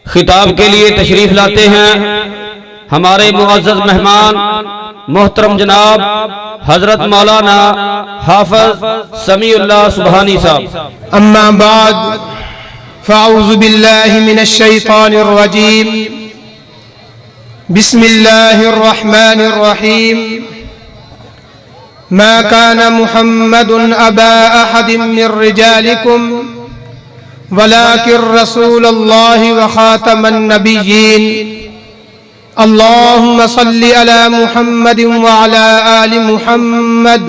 खिताब के लिए तशरीफ लाते हैं हमारे मुअज़्ज़ज़ मेहमान मोहतरम जनाब हजरत मौलाना हाफिज समीउल्लाह सुबहानी साहब। अम्मा बाद फ़अऊज़ु बिल्लाहि मिनश शैतानिर रजीम बिस्मिल्लाहिर रहमानिर रहीम मा काना मुहम्मदुन अबा अहदिम मिर रिजालिकुम वलाकिर रसूलुल्लाहि व खातमन नबिय्यीन अल्लाहुम्मा सल्लि अला मुहम्मदिन व अला आलि मुहम्मद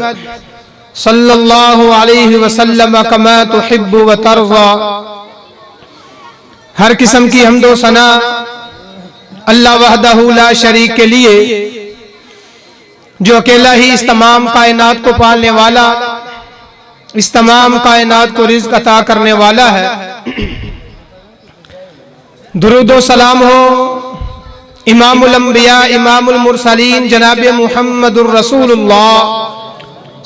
सल्लल्लाहु अलैहि वसल्लम कमा तुहिब्बु व तर्ज़ा। हर किस्म की हम्दो सना अल्लाह वहदहू ला शरीक के लिए, जो अकेला ही इस तमाम कायनात को पालने वाला, इस तमाम कायनात को रिज़्क़ अता करने वाला है। दुरूदो सलाम हो इमामुल अंबिया इमामुल मुरसलीन जनाब मुहम्मदुर रसूलुल्लाह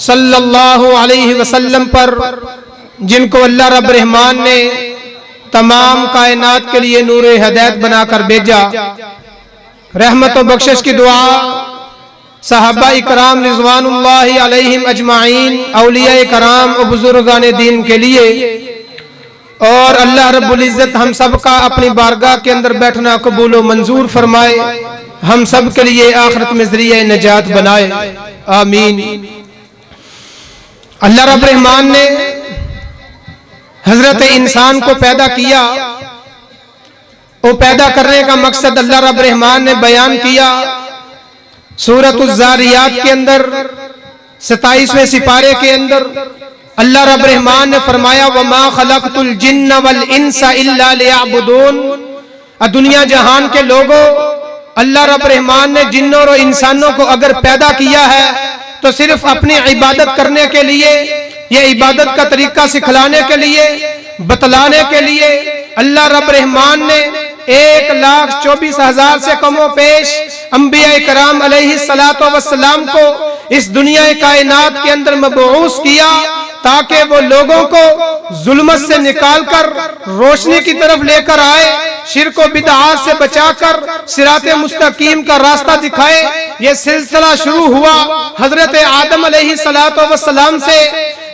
सल्लल्लाहु अलैहि वसल्लम पर, जिनको अल्लाह रब रहमान ने तमाम कायनात के लिए नूर हिदायत बनाकर भेजा। रहमत व बख्शिश की दुआ सहाबा इकराम रिज़वानुल्लाहि अलैहिम अजमाइन, औलिया इकराम और बुजुर्गान दीन के लिए, और अल्लाह रब्बुल इज़्ज़त हम सब का अपनी बारगाह के अंदर बैठना कबूल व मंजूर फरमाए, हम सब के लिए आखिरत में ज़रिया नजात बनाए, आमीन। अल्लाह रब रहमान ने हजरत इंसान को पैदा किया, वो पैदा करने का मकसद अल्लाह रब रहमान ने बयान किया सूरतुज़ ज़ारियात के अंदर 27वें सिपारे के अंदर। अल्लाह रब रहमान ने फरमाया वमा खलक़तुल जिन्न वल इंसा इल्ला लियअबुदून। दुनिया जहान के लोगों, अल्लाह रब रहमान ने जिन्नों और इंसानों को अगर पैदा किया है तो सिर्फ अपनी इबादत करने के लिए, ये इबादत का तरीका सिखलाने के लिए, बतलाने के लिए अल्लाह रब रहमान ने 1,24,000 से कमो पेश अंबिया कराम अलैहिस्सलातो वस्सलाम को इस दुनिया कायनात के अंदर मबऊस किया, ताकि वो लोगों को जुल्मत से निकालकर रोशनी की तरफ लेकर आए, शिर्क व बिदअत से बचाकर सिराते मुस्तकीम का रास्ता दिखाए। ये सिलसिला शुरू हुआ हजरत आदम अलैहिस्सलातो वस्सलाम से,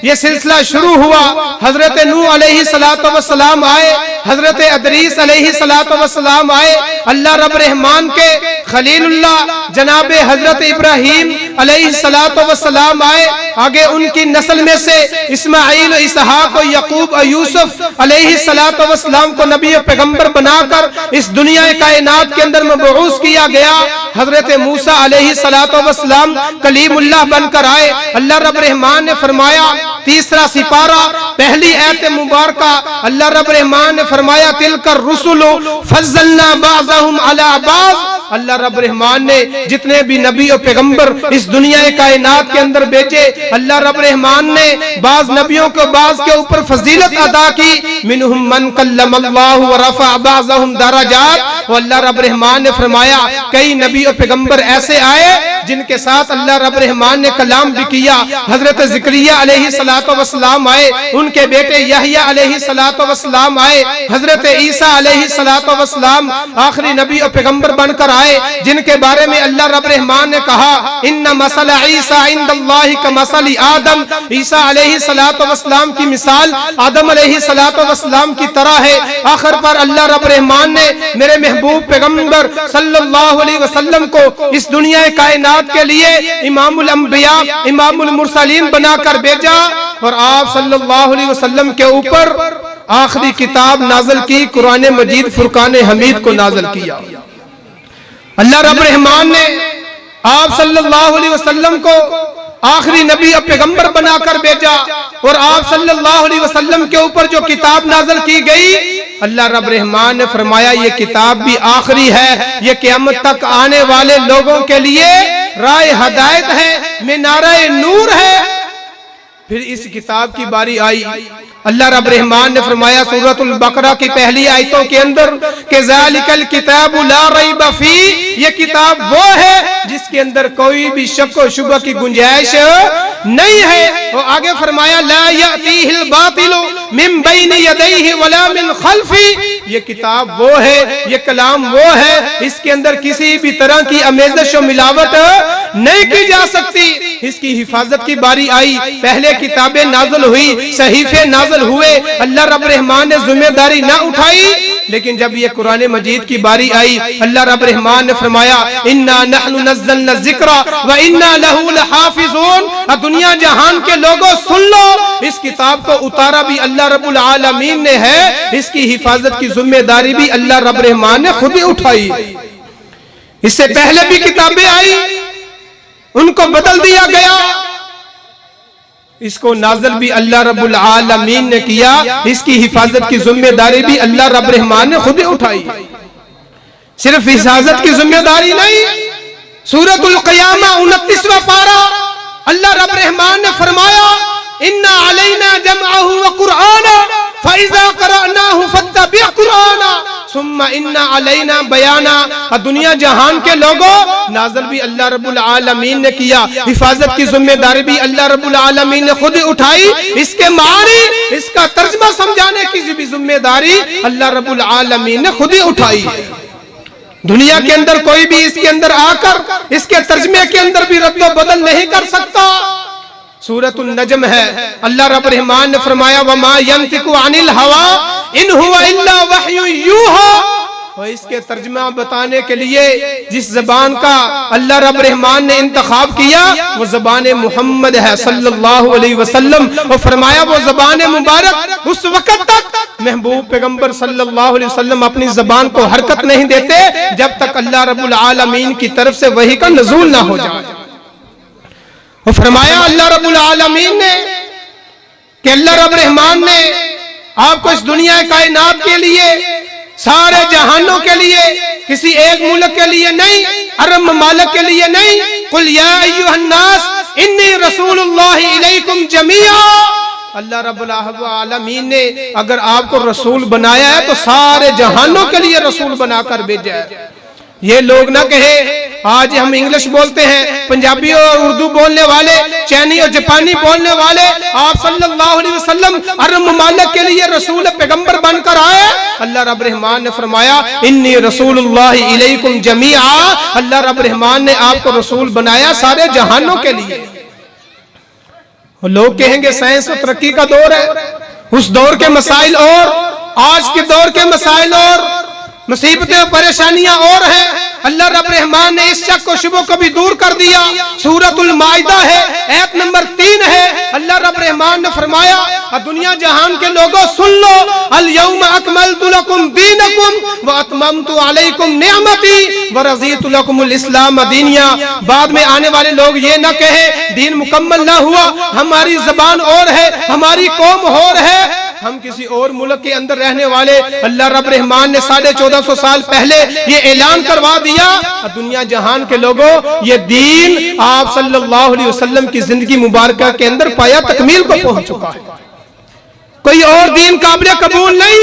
ये सिलसिला शुरू हुआ हजरत नूह अलैहिस्सलातो वस्सलाम आए, हजरत अदरीस अलैहिस्सलातो वस्सलाम आए, अल्लाह रब रहमान के खलीलुल्लाह जनाब हजरत इब्राहीम अलैहिस्सलातो वस्सलाम आए, आगे उनकी नस्ल में से इस्माइल, इसहाक और यकूब और यूसुफ अलैहिस्सलातो वस्सलाम को नबी और पैगंबर बनाकर इस दुनिया कायनात के अंदर मबऊस किया गया। हजरत मूसा अलैहिस्सलातो वस्सलाम कलीमुल्लाह बनकर आए। अल्लाह रब रहमान ने फरमाया, तीसरा सिपारा पहली आयत मुबारका, अल्लाह रब रहमान ने फरमाया तिलकर रुसुलु फज़्ज़लना बाज़हुम अला बाज़। अल्लाह रब रहमान ने जितने भी नबी और पैगंबर इस दुनिया कायनात के अंदर भेजे, अल्लाह रब रहमान ने बाज नबियों को बाज के ऊपर फजीलत अदा की। मिनहुम मन कल्लमल्लाहु व रफ़अ बाज़हुम दरजात। अल्लाह रब रहमान ने फरमाया कई नबी और पैगंबर ऐसे आए जिनके साथ अल्लाह रब रहमान ने कलाम भी किया। हजरत ज़करिया अलैहिस्सलातो वस्सलाम आए, उनके बेटे यहया अलैहिस्सलातो वस्सलाम आए, हजरत ईसा अलैहिस्सलातो वस्सलाम आखिरी नबी और पैगंबर बनकर आए, जिनके बारे में अल्लाह रब रहमान ने कहा इन्ना मसला ईसा इंदल्लाहि कमसली आदम। ईसा अलैहिस्सलातो वस्सलाम की मिसाल आदम अलैहिस्सलातो वस्सलाम की तरह है। आखिर पर अल्लाह रब रहमान ने मेरे महबूब पैगंबर सल्लल्लाहु अलैहि वसल्लम को इस दुनिया कायनात के लिए इमामुल अंबिया इमामुल मुरसलीन बनाकर भेजा, और आप सल्लल्लाहु अलैहि वसल्लम के ऊपर आखिरी किताब नाज़िल की, कुरान मजीद फुरकान हमीद को नाज़िल किया। अल्लाह रब रहमान ने आप सल्लल्लाहु अलैहि वसल्लम को आखिरी नबी और पैगंबर बनाकर भेजा, और आप सल्लल्लाहु अलैहि वसल्लम के ऊपर जो किताब नाज़िल की गई, अल्लाह रब रहमान ने फरमाया ये किताब भी आखिरी है, ये क़यामत तक आने वाले लोगों के लिए राह हिदायत है, मीनारे नूर है। फिर इस किताब की बारी आई। अल्लाह रब रहमान ने फरमाया सूरतुल बकरा की पहली आयतों के अंदर कि ज़ालिकल किताबु ला रैब फी, ये किताब वो है जिसके अंदर कोई भी शक व शुबह की गुंजाइश नहीं है। और आगे फरमाया ला यातीहिल बातिलु मिन बैनि यदैहि वला मिन खल्फी, ये किताब वो है, ये कलाम वो है, इसके अंदर किसी भी तरह की आमेज़श और मिलावट नहीं की जा सकती। इसकी हिफाजत की बारी आई। पहले किताबें नाज़िल हुई, सहीफे नाज़िल हुए, अल्लाह रब रहमान ने जिम्मेदारी ना उठाई। लेकिन जब ये कुरान मजीद की बारी आई, अल्लाह रब रहमान ने फरमाया इन्ना नहनु नज़्ज़लना ज़िक्रा व इन्ना लहू लहाफ़िज़ून। दुनिया जहान के लोगों सुन लो, इस किताब को उतारा भी अल्लाह रब्बुल आलमीन ने है, इसकी हिफाजत की जिम्मेदारी भी अल्लाह रब रहमान ने खुद ही उठाई। इससे पहले भी किताबें आई, उनको बदल दिया गया, इसको नाज़िल भी अल्लाह रब्बुल आलमीन ने किया, इसकी हिफाजत की जिम्मेदारी भी अल्लाह रब रहमान ने खुद ही उठाई। सिर्फ हिफाजत की जिम्मेदारी नहीं, सूरतुल क़ियामा 29वां पारा अल्लाह रब रहमान ने फरमाया इन्ना अलैना जमअहु व कुरआना फइज़ा क़रअनाहु फत्तबि' कुरआना सुम्मा इन्ना अलैना बयाना। दुनिया जहान के लोगों नाज़िल भी अल्लाह रब्बुल आलमीन ने किया, हिफाजत की जिम्मेदारी भी अल्लाह रब्बुल आलमीन ने खुद ही उठाई। इसके मानी, इसका तर्जुमा समझाने की भी जिम्मेदारी अल्लाह रब्बुल आलमीन ने खुद ही उठाई। दुनिया के अंदर कोई भी इसके अंदर आकर इसके तर्जुमे के अंदर भी रद्द बदल नहीं कर सकता। सूरतुन नजम है, अल्लाह रब रहमान ने फरमाया वमा यंतिकु अनिल हवा इन हुवा इल्ला वह्यु यूहा। और इसके तर्जुमा बताने के लिए जिस जबान का अल्लाह रब रहमान ने इंतखाब किया वो जबान मोहम्मद है सल्लल्लाहु अलैहि वसल्लम। और फरमाया वो जबान मुबारक उस वक्त तक महबूब पैगंबर सल्लल्लाहु अलैहि वसल्लम अपनी जबान को हरकत नहीं देते जब तक अल्लाह रब्बुल आलमीन की तरफ से वही का नज़ूल ना हो जाए। और फरमाया अल्लाह रब्बुल आलमीन ने कि अल्लाह रब रहमान ने आपको इस दुनिया कायनात के लिए, सारे जहानों के लिए, किसी एक मुल्क के लिए नहीं, अरब ममालिक के लिए नहीं, कुल या अय्युहन नास इन्नी रसूलुल्लाहि इलैकुम जमीआ। अल्लाह रब्बुल आलमीन ने अगर आपको रसूल बनाया है तो सारे जहानों के लिए रसूल बनाकर भेजा है। ये लोग ना कहे आज हम इंग्लिश बोलते हैं, पंजाबी और उर्दू बोलने वाले, चाइनी और जापानी बोलने वाले, आप सल्लल्लाहु अलैहि वसल्लम अरब ममालिक के लिए रसूल पैगंबर बनकर आए। अल्लाह रब रहमान ने फरमाया इन्नी रसूलुल्लाहि इलैकुम जमीआ। अल्लाह रब रहमान ने आपको रसूल बनाया सारे जहानों के लिए। लोग कहेंगे साइंस और तरक्की का दौर है, उस दौर के मसाइल और आज के दौर के मसाइल और मुसीबतें परेशानियां और हैं। अल्लाह रब रहमान ने इस शक को शुबह को भी दूर कर दिया। सूरतुल माइदा है, आयत नंबर 3 है। अल्लाह रब रहमान ने फरमाया दुनिया जहान के लोगों सुन लो अल यौम अकमलतु लकुम दीनकुम व अतममतु अलैकुम निअमती व रज़ीतु लकुमुल इस्लाम दीनिया। बाद में आने वाले लोग ये ना कहे दीन मुकम्मल ना हुआ, हमारी जबान और है, हमारी कौम और है, हम किसी और मुल्क के अंदर रहने वाले। अल्लाह रब रहमान ने 1450 साल पहले ये ऐलान करवा दिया दुनिया जहान के लोगों ये दीन आप सल्लल्लाहु अलैहि वसल्लम की जिंदगी मुबारक के अंदर पाया तकमील को पहुंच चुका है। कोई और दीन काबिल कबूल नहीं,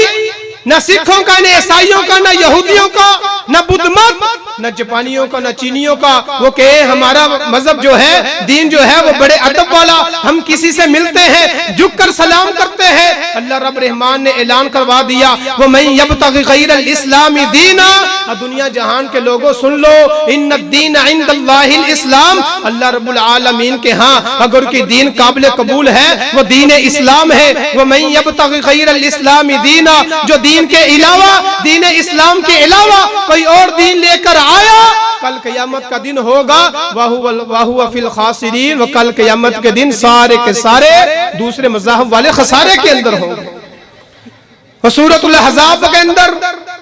न सिखों का, न ईसाइयों का, न यहूदियों का, न बुद्ध मत, न जापानियों का, न चीनियों का। वो कहे हमारा मजहब जो है, दीन जो है वो बड़े अदब वाला, हम किसी से मिलते हैं झुक कर सलाम करते हैं। अल्लाह रब रहमान ने ऐलान करवा दिया वो मैं यब्तगी गैरल इस्लामी दीना। दुनिया जहान के लोगों सुन लो इन्न दीन इंदल्लाहिल इस्लाम। अल्लाह रब्बुल आलमीन के हाँ अगर की दीन काबिल कबूल है वो दीन इस्लाम है। वो मैं यब्तगी गैरल इस्लामी दीना, जो दीन के अलावा, दीन इस्लाम के अलावा कोई और दीन लेकर आया कल क़यामत का दिन होगा वहुवा फिल खासिरीन। व कल क़यामत के दिन सारे के सारे दूसरे मज़ाहब वाले खसारे के अंदर होंगे। सूरतुल अहज़ाब के अंदर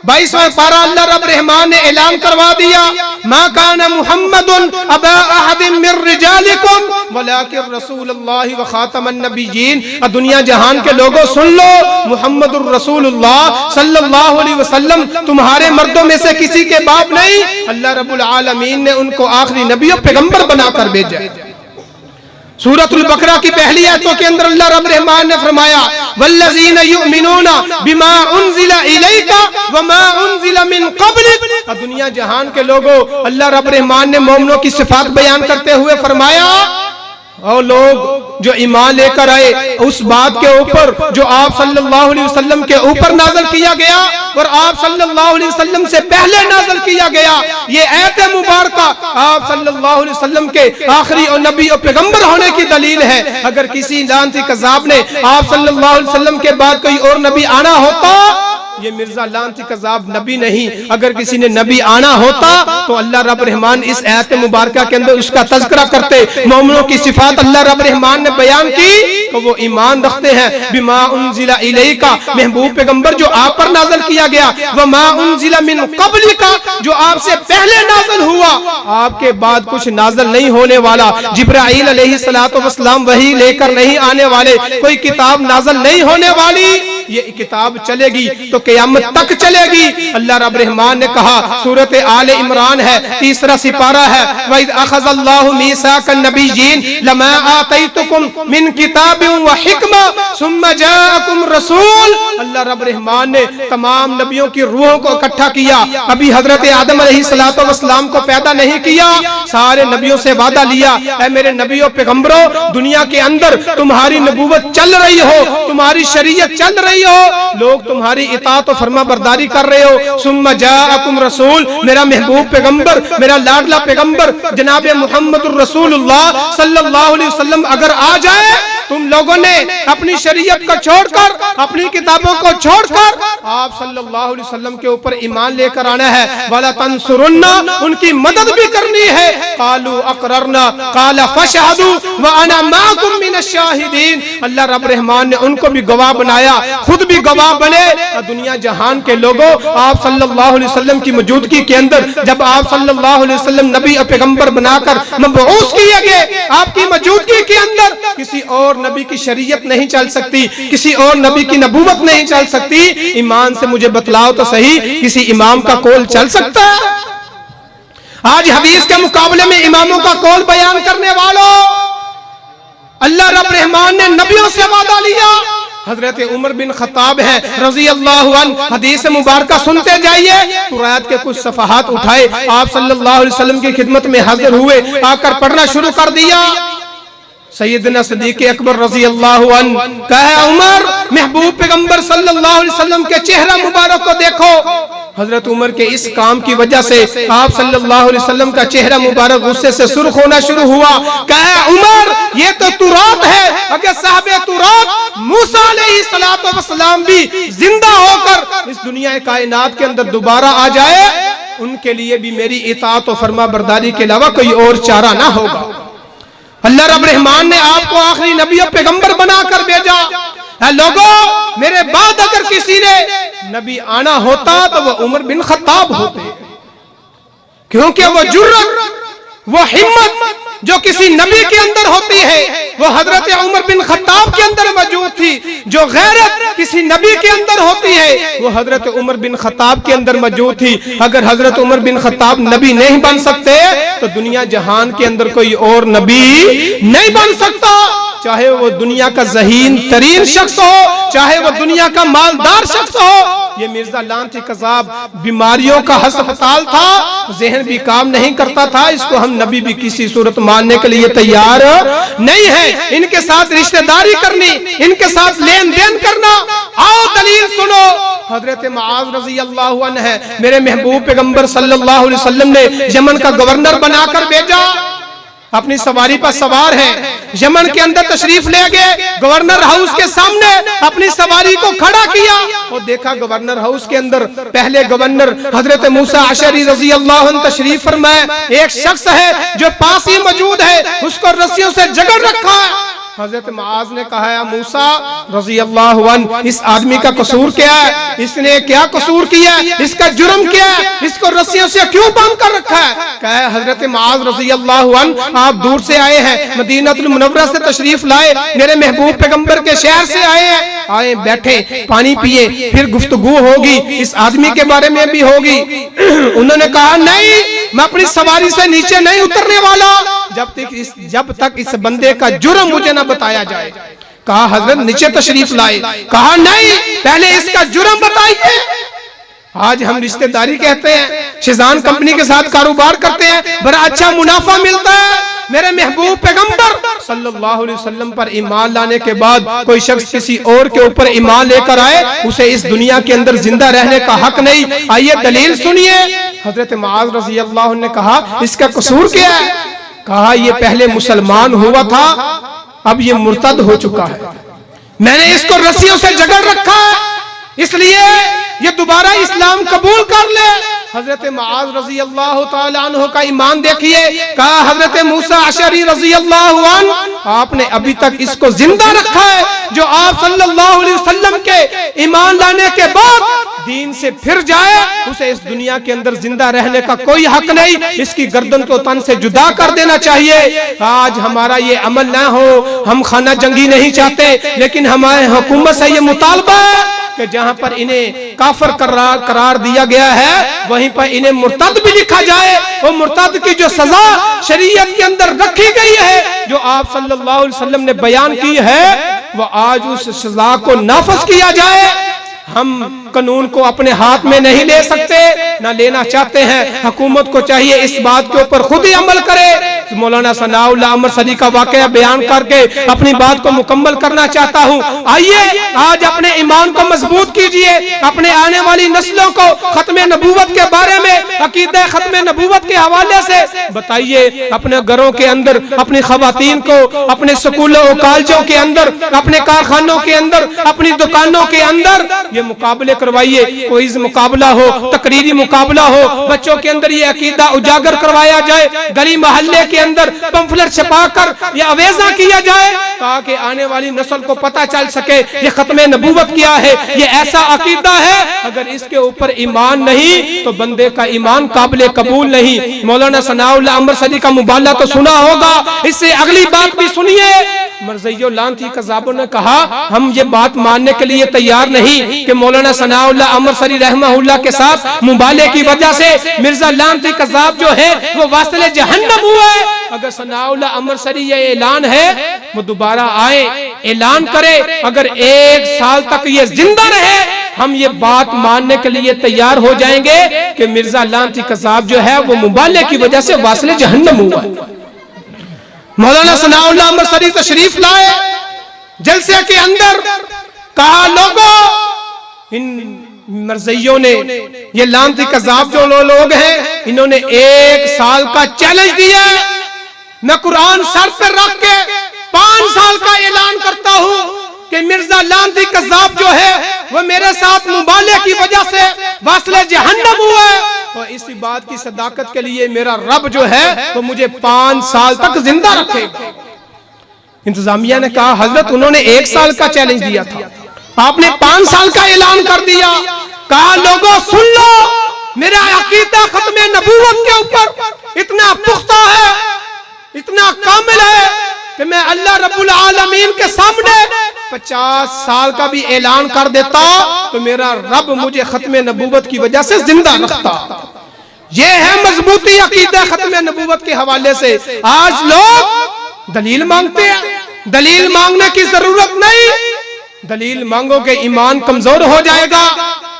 22वां पारा अल्लाह रब रहमान ने ऐलान करवा दिया मा काना मुहम्मदुन अबा अहदिन मिर रिजालिकुम वलाकिन रसूलुल्लाह व खातमन नबिय्यीन। दुनिया जहान के लोगों सुन लो मुहम्मदुर रसूलुल्लाह सल्लल्लाहु अलैहि वसल्लम तुम्हारे मर्दों में से किसी के बाप नहीं। अल्लाह रब्बुल आलमीन ने उनको आखिरी नबी और पैगंबर बनाकर भेजा। सूरतुल बकरा की पहली आयतों के अंदर अल्लाह रब रहमान ने फरमाया वल्लज़ीना युमिनूना बिमा उनज़िला इलैका वमा उनज़िला मिन क़ब्लिक। दुनिया जहान के लोगों, अल्लाह रब रहमान ने मोमिनों की सिफात बयान करते हुए फरमाया, और लोग जो ईमान लेकर आए उस बात के ऊपर जो आप सल्लल्लाहु अलैहि वसल्लम के ऊपर नाज़िल किया गया और आप सल्लल्लाहु अलैहि वसल्लम से पहले नाज़िल किया गया, ये आयत मुबारक आप सल्लल्लाहु अलैहि वसल्लम के आखिरी और नबी और पैगंबर होने की दलील है। अगर किसी लानती कज़ाब ने आप सल्लल्लाहु अलैहि वसल्लम के बाद कोई और नबी आना होता, ये मिर्जा लानती कज़ाब नबी नहीं, अगर किसी ने नबी आना होता तो अल्लाह रब रहमान इस आयत मुबारका के अंदर उसका तज़किरा करते। मोमिनों की सिफात अल्लाह रब रहमान ने बयान की तो वो ईमान रखते हैं बिमा उनज़िला इलैका, महबूब पैगंबर जो आप पर नाज़िल किया गया, वमा उनज़िला मिन क़ब्लिका, जो आपसे पहले नाज़िल हुआ, आपके बाद कुछ नाज़िल नहीं होने वाला। जिब्राईल अलैहिस्सलातु वस्सलाम वही लेकर नहीं आने वाले, कोई किताब नाज़िल नहीं होने वाली, ये किताब चलेगी तो क़यामत तक चलेगी। अल्लाह रब रहमान ने कहा, सूरत आले इमरान है, तीसरा सिपारा है, वइज़ अख़ज़ल्लाहु मीसाक़न नबिय्यीन लमा आतैतुकुम मिन किताबिन व हिक्मा सुम्मा जाअकुम रसूल। अल्लाह रब रहमान ने तमाम नबियों की रूहों को इकट्ठा किया। अभी हजरत आदम अलैहिस्सलातु वस्सलाम को पैदा नहीं किया, सारे नबियों से वादा लिया, ऐ मेरे नबियों पैगंबरों, दुनिया के अंदर तुम्हारी नबूवत चल रही हो, तुम्हारी शरीयत चल रही हो, लोग तुम्हारी इताअत और फरमा बरदारी कर रहे हो, सुम्मा जाअकुम रसूल, मेरा महबूब पैगंबर, मेरा लाडला पैगंबर जनाब मुहम्मदुर रसूलुल्लाह सल्लल्लाहु अलैहि वसल्लम अगर आ जाए, तुम लोगों ने अपनी शरीयत को छोड़कर, अपनी किताबों को छोड़कर आप सल्लल्लाहु अलैहि वसल्लम के ऊपर ईमान लेकर आना है, वाला तंसुरुन्ना, उनकी मदद भी करनी है। कालू अकररना काला फशहदू व अना माकुम मिनश शाहिदीन। अल्लाह रब रहमान ने उनको भी गवाह बनाया, खुद भी गवाह बने। दुनिया जहान के लोगों, आप सल्लल्लाहु अलैहि वसल्लम की मौजूदगी के अंदर जब आप सल्लल्लाहु अलैहि वसल्लम नबी और पैगंबर बनाकर मबऊस किए गए, आपकी मौजूदगी के अंदर किसी और नबी की शरीयत नहीं चल सकती, किसी और नबी की नबूवत नहीं चल सकती। ईमान से मुझे बतलाओ तो सही, किसी इमाम का कौल चल सकता है? आज हदीस के मुकाबले में इमामों का कौल बयान करने वालों, अल्लाह रब रहमान ने नबियों से वादा लिया। हजरत उमर बिन खत्ताब है रजी अल्लाहु अन्हु, हदीस मुबारक सुनते जाइए। कुरान के कुछ सफ़हात उठाए, आप सल्लल्लाहु अलैहि वसल्लम की खिदमत में हाजिर हुए, आकर पढ़ना शुरू कर दिया। सैयदना सिद्दीक़ अकबर रज़ी अल्लाहु अन्हु कहे, उमर, महबूब पैगंबर सल्लल्लाहु अलैहि वसल्लम के चेहरा मुबारक को देखो। हजरत उमर के इस काम की वजह से आप सल्लल्लाहु अलैहि वसल्लम का चेहरा मुबारक गुस्से से सुर्ख होना शुरू हुआ। कहे, उमर, ये तो तुरात है, अगर साहबे तुरात मूसा अलैहिस्सलातु वस्सलाम भी जिंदा होकर इस दुनिया कायनात के अंदर दोबारा आ जाए, उनके लिए भी मेरी इताअत और फरमा बरदारी के अलावा कोई और चारा ना होगा। अल्लाह रब रहमान ने आपको आखिरी नबी और पैगंबर बनाकर भेजा। लोगों, मेरे बाद अगर किसी ने नबी आना होता तो वो उमर बिन खत्ताब होते, क्योंकि वो जुर्रत, वो हिम्मत जो किसी नबी के अंदर होती है वो हजरत उमर बिन खत्ताब के अंदर मौजूद थी। जो गैरत किसी नबी के अंदर होती है वो हजरत उमर बिन खत्ताब के अंदर मौजूद थी। अगर हजरत उमर बिन खत्ताब नबी नहीं बन सकते तो दुनिया जहान के अंदर कोई और नबी नहीं बन सकता, चाहे वो दुनिया का ज़हीन तरीन शख्स हो, चाहे वो दुनिया का मालदार शख्स हो। ये मिर्जा लानती कज़ाब बीमारियों का अस्पताल था, जहन भी काम नहीं करता था, इसको हम नबी भी किसी सूरत मानने के लिए तैयार नहीं है। इनके साथ रिश्तेदारी करनी, इनके साथ लेन देन करना, आओ दलील सुनो। हजरत मुआज़ रज़ी अल्लाहु अन्हु है, मेरे महबूब पैगंबर सल्लल्लाहु अलैहि वसल्लम ने यमन का गवर्नर बनाकर भेजा, अपनी सवारी पर सवार है, यमन के अंदर तशरीफ ले गए, गवर्नर हाउस के सामने अपनी सवारी को खड़ा किया और देखा गवर्नर हाउस के अंदर पहले गवर्नर हजरत मूसा अशरी रजी अल्लाह अन्हु तशरीफ फरमाए, एक शख्स है जो पास ही मौजूद है, उसको रस्सियों से जकड़ रखा है। हजरत मुआज़ ने कहा, मूसा रज़ी अल्लाहु अन्हु, इस आदमी का कसूर क्या है? इसने क्या कसूर किया? इसका जुर्म क्या है? इसको रस्सियों से क्यों बांध कर रखा है? कहा, हजरत मुआज़ रज़ी अल्लाहु अन्हु, आप दूर से आए हैं, मदीनतुल मुनव्वरा से तशरीफ लाए, मेरे महबूब पैगंबर के शहर से आए हैं, आए बैठे, पानी पिए, फिर गुफ्तगू होगी, इस आदमी के बारे में भी होगी। उन्होंने कहा, नहीं, मैं अपनी सवारी से नीचे नहीं उतरने वाला जब तक इस बंदे का जुर्म मुझे ना बताया जाए। कहा हजरत नीचे तशरीफ लाए, कहा नहीं पहले इसका जुर्म बताइए। आज हम रिश्तेदारी कहते हैं, शिजान कंपनी के साथ कारोबार करते हैं, बड़ा अच्छा मुनाफा मिलता है। मेरे महबूब पैगंबर सल्लल्लाहु अलैहि वसल्लम पर ईमान लाने के बाद कोई शख्स किसी और के ऊपर ईमान लेकर आए, उसे इस दुनिया के अंदर जिंदा रहने का हक नहीं। आइए दलील सुनिए। हजरत मुआज रज़ी अल्लाह अन्हु ने कहा इसका कसूर क्या है? कहा ये पहले मुसलमान हुआ था, अब ये मुर्तद हो चुका है, मैंने इसको रस्सियों से जकड़ रखा है, इसलिए ये दोबारा इस्लाम कबूल कर ले। हजरत मुआज रज़ी अल्लाह तआला अन्हु का ईमान देखिए। कहा हजरत मूसा अशरी रज़ी अल्लाह अन्हु आपने अभी तक इसको जिंदा रखा है, जो आप सल्लल्लाहु अलैहि वसल्लम के ईमान लाने के बाद दीन से फिर जाए, उसे इस दुनिया के अंदर जिंदा रहने का कोई हक नहीं, इसकी गर्दन को तन से जुदा कर देना चाहिए। आज हमारा ये अमल ना हो, हम खाना जंगी नहीं चाहते, लेकिन हमारे हुकूमत से ये मुतालबा है कि जहां पर इन्हें काफिर करार दिया गया है, वहीं पर इन्हें मुर्तद भी लिखा जाए। और मुर्तद की जो सजा शरीयत के अंदर रखी गई है, जो आप सल्लल्लाहु अलैहि वसल्लम ने बयान की है, वो आज उस सजा को नाफिज किया जाए। हम कानून को अपने हाथ में नहीं ले सकते, ना लेना चाहते हैं। हुकूमत को चाहिए इस बात के ऊपर खुद ही अमल करे। मौलाना सनाउल्लाह अमरसरी का वाकया बयान करके अपनी बात को मुकम्मल करना चाहता हूँ। आइए आज अपने ईमान को मजबूत कीजिए, अपने आने वाली नस्लों को खत्म नबूवत के बारे में, अकीदा खत्म नबूवत के हवाले से बताइए। अपने घरों के अंदर अपनी खवातीन को, अपने स्कूलों और कॉलेजों के अंदर, अपने कारखानों के अंदर, अपनी दुकानों के अंदर ये मुकाबले करवाइए। कोई मुकाबला हो, तकरीरी मुकाबला हो, बच्चों के अंदर ये अकीदा उजागर करवाया जाए। गली मोहल्ले के अंदर पंफलेट छपाकर ये अवेजा किया जाए, ताकि आने वाली नस्ल को पता चल सके ये खत्म नबूवत क्या है, ये ऐसा अकीदा है। अगर इसके ऊपर ईमान नहीं तो बंदे का ईमान काबिल कबूल नहीं। मौलाना सनाउल्लाह अमरसरी का मुबाला तो सुना होगा, इससे अगली बात भी सुनिए। मरज़ियो लानती कज़ाबों ने कहा हम ये बात मानने के लिए तैयार नहीं कि मौलाना सनाउल्लाह अमरसरी रहमहुल्लाह के साथ मुबाले की वजह से मिर्जा लानती कज़ाब जो है वो वासिले जहन्नम हुआ है। अगर सनाउल्लाह अमरसरी ये ऐलान है, वो दोबारा आए, ऐलान करे, अगर 1 साल तक ये जिंदा रहे, हम ये बात मानने के लिए तैयार हो जाएंगे कि मिर्जा लानती कज़ाब जो है वो मुबाले की वजह से वासिले जहन्नम हुआ है। मौलाना सनाउल्लाह अमरसरी तशरीफ लाए जलसे के अंदर, कहा लोगों, इन मरज़ियों ने, ये लानती कज़ाब जो लोग हैं, इन्होंने 1 साल का चैलेंज दिया। मैं कुरान सर पर रख के 5 साल का ऐलान करता हूँ कि मिर्जा लानती कज़ाब जो है वो मेरे साथ मुबाले की वजह से वासिले जहन्नम हुआ है, और इसी बात की सदाकत के लिए मेरा रब जो है वो मुझे 5 साल तक जिंदा रखेगा। इंतजामिया ने कहा हजरत उन्होंने 1 साल का चैलेंज दिया था, आपने 5 साल का ऐलान कर दिया। कहा लोगों सुन लो, मेरा अकीदा खत्म नबूवत के ऊपर इतना पुख्ता है, इतना कामिल है कि मैं अल्लाह रब्बुल आलमीन के सामने 50 साल का भी ऐलान कर देता तो मेरा रब मुझे खत्म नबूवत की वजह से जिंदा रखता। ये है मजबूती अकीदा खत्म नबूवत के हवाले से। आज लोग दलील मांगते हैं, दलील मांगने की जरूरत नहीं, दलील मांगोगे ईमान कमजोर हो जाएगा।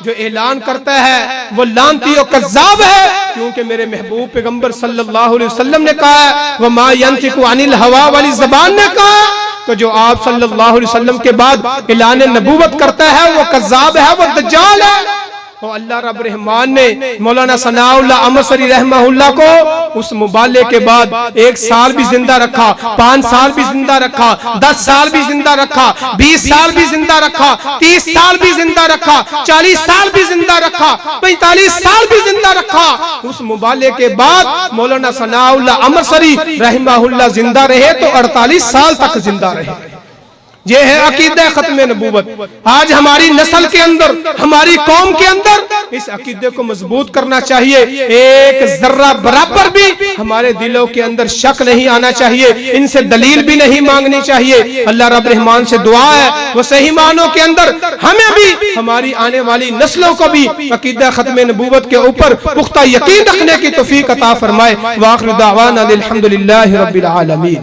जो ऐलान करता है वो लानती और कज़्ज़ाब है, क्योंकि मेरे महबूब पैगंबर सल्लल्लाहु अलैहि वसल्लम ने कहा है वमा यंतिकु अनिल हवा वाली ज़बान ने कहा। तो जो आप सल्लल्लाहु अलैहि वसल्लम के बाद ऐलान नबूवत करता है वो कज़्ज़ाब है, वो दज्जाल है। और अल्लाह रब रहमान ने मौलाना सनाउल्लाह अमरसरी रहमहुल्लाह को उस मुबाले के बाद 1 साल भी जिंदा रखा, 5 साल भी जिंदा रखा, 10 साल भी जिंदा रखा, 20 साल भी जिंदा रखा, 30 साल भी जिंदा रखा, 40 साल भी जिंदा रखा, 45 साल भी जिंदा रखा। उस मुबाले के बाद मौलाना सनाउल्लाह अमरसरी रहमहुल्लाह जिंदा रहे तो 48 साल तक जिंदा रहे। ये है अकीदा खत्म नबूवत। आज हमारी नस्ल के अंदर, हमारी कौम के अंदर इस अकीदे को मजबूत करना चाहिए। एक जर्रा बराबर भी हमारे दिलों के अंदर शक नहीं आना चाहिए, इनसे दलील भी नहीं मांगनी चाहिए। अल्लाह रब रहमान से दुआ है वो सही मानों के अंदर हमें भी, हमारी आने वाली नस्लों को भी अकीदा खत्म नबूवत के ऊपर पुख्ता यकीन रखने की तौफीक अता फरमाए। वाखिर दावाना अल्हम्दुलिल्लाहि रब्बिल आलमीन।